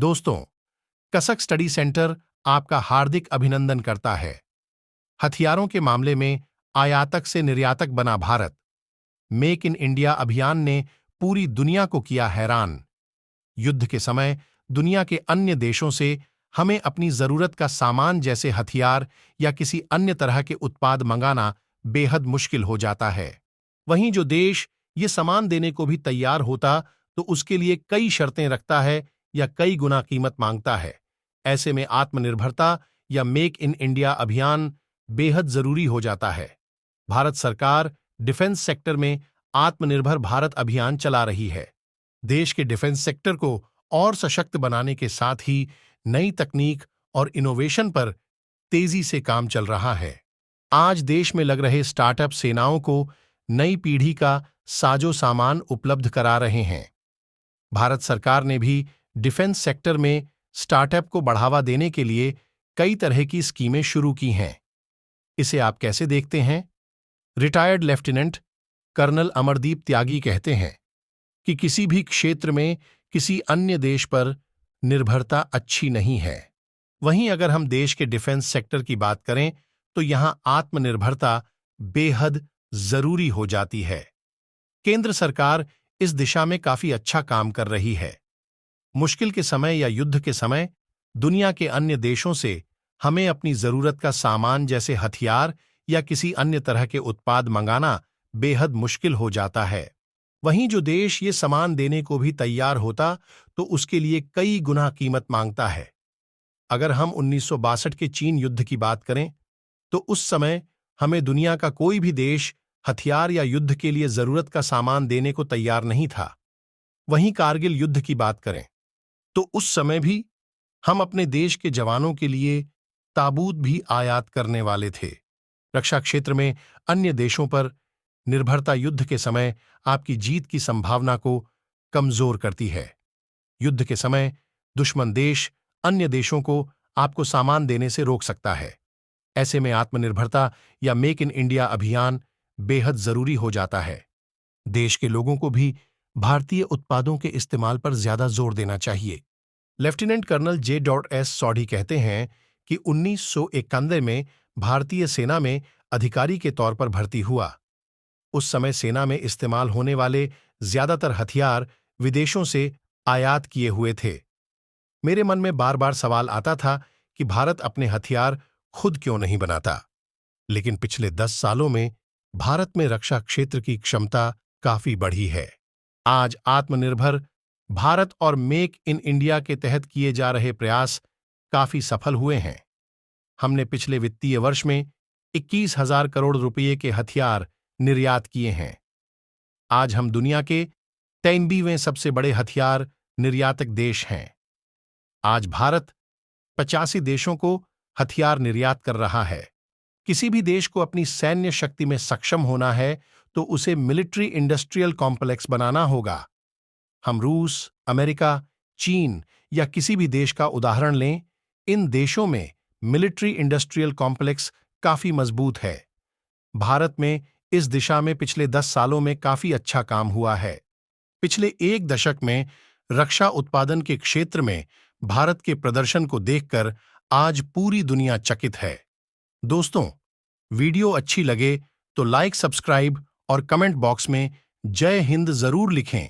दोस्तों, कसक study centre आपका हार्दिक अभिनंदन करता है। हथियारों के मामले में आयातक से निर्यातक बना भारत। मेक इन इंडिया अभियान ने पूरी दुनिया को किया हैरान। युद्ध के समय दुनिया के अन्य देशों से हमें अपनी जरूरत का सामान जैसे हथियार या किसी अन्य तरह के उत्पाद मंगाना बेहद मुश्किल हो जाता है। वहीं जो देश ये सामान देने को भी तैयार होता तो उसके लिए कई शर्तें रखता है या कई गुना कीमत मांगता है। ऐसे में आत्मनिर्भरता या मेक इन इंडिया अभियान बेहद जरूरी हो जाता है। भारत सरकार डिफेंस सेक्टर में आत्मनिर्भर भारत अभियान चला रही है। देश के डिफेंस सेक्टर को और सशक्त बनाने के साथ ही नई तकनीक और इनोवेशन पर तेजी से काम चल रहा है। आज देश में लग रहे स्टार्टअप सेनाओं को नई पीढ़ी का साजो सामान उपलब्ध करा रहे हैं। भारत सरकार ने भी डिफेंस सेक्टर में स्टार्टअप को बढ़ावा देने के लिए कई तरह की स्कीमें शुरू की हैं। इसे आप कैसे देखते हैं? रिटायर्ड लेफ्टिनेंट कर्नल अमरदीप त्यागी कहते हैं कि किसी भी क्षेत्र में किसी अन्य देश पर निर्भरता अच्छी नहीं है। वहीं अगर हम देश के डिफेंस सेक्टर की बात करें तो यहां आत्मनिर्भरता बेहद जरूरी हो जाती है। केंद्र सरकार इस दिशा में काफी अच्छा काम कर रही है। मुश्किल के समय या युद्ध के समय दुनिया के अन्य देशों से हमें अपनी जरूरत का सामान जैसे हथियार या किसी अन्य तरह के उत्पाद मंगाना बेहद मुश्किल हो जाता है। वहीं जो देश ये सामान देने को भी तैयार होता तो उसके लिए कई गुना कीमत मांगता है। अगर हम 1962 के चीन युद्ध की बात करें तो उस समय हमें दुनिया का कोई भी देश हथियार या युद्ध के लिए जरूरत का सामान देने को तैयार नहीं था। वहीं कारगिल युद्ध की बात करें तो उस समय भी हम अपने देश के जवानों के लिए ताबूत भी आयात करने वाले थे। रक्षा क्षेत्र में अन्य देशों पर निर्भरता युद्ध के समय आपकी जीत की संभावना को कमजोर करती है। युद्ध के समय दुश्मन देश अन्य देशों को आपको सामान देने से रोक सकता है। ऐसे में आत्मनिर्भरता या मेक इन इंडिया अभियान बेहद जरूरी हो जाता है। देश के लोगों को भी भारतीय उत्पादों के इस्तेमाल पर ज्यादा जोर देना चाहिए। Lieutenant colonel JS. सौढ़ी कहते हैं कि 1991 में भारतीय सेना में अधिकारी के तौर पर भर्ती हुआ। उस समय सेना में इस्तेमाल होने वाले ज्यादातर हथियार विदेशों से आयात किए हुए थे। मेरे मन में बार बार सवाल आता था कि भारत अपने हथियार खुद क्यों नहीं बनाता। लेकिन पिछले 10 सालों में भारत में रक्षा क्षेत्र की क्षमता काफी बढ़ी है। आज आत्मनिर्भर भारत और मेक इन इंडिया के तहत किए जा रहे प्रयास काफी सफल हुए हैं। हमने पिछले वित्तीय वर्ष में 21,000 करोड़ रुपये के हथियार निर्यात किए हैं। आज हम दुनिया के 93वें सबसे बड़े हथियार निर्यातक देश हैं। आज भारत 85 देशों को हथियार निर्यात कर रहा है। किसी भी देश को अपनी सैन्य शक्ति में सक्षम होना है तो उसे मिलिट्री इंडस्ट्रियल कॉम्प्लेक्स बनाना होगा। हम रूस, अमेरिका, चीन या किसी भी देश का उदाहरण लें, इन देशों में मिलिट्री इंडस्ट्रियल कॉम्प्लेक्स काफी मजबूत है। भारत में इस दिशा में पिछले 10 सालों में काफी अच्छा काम हुआ है। पिछले एक दशक में रक्षा उत्पादन के क्षेत्र में भारत के प्रदर्शन को देखकर आज पूरी दुनिया चकित है। दोस्तों, वीडियो अच्छी लगे तो लाइक, सब्सक्राइब और कमेंट बॉक्स में जय हिंद जरूर लिखें।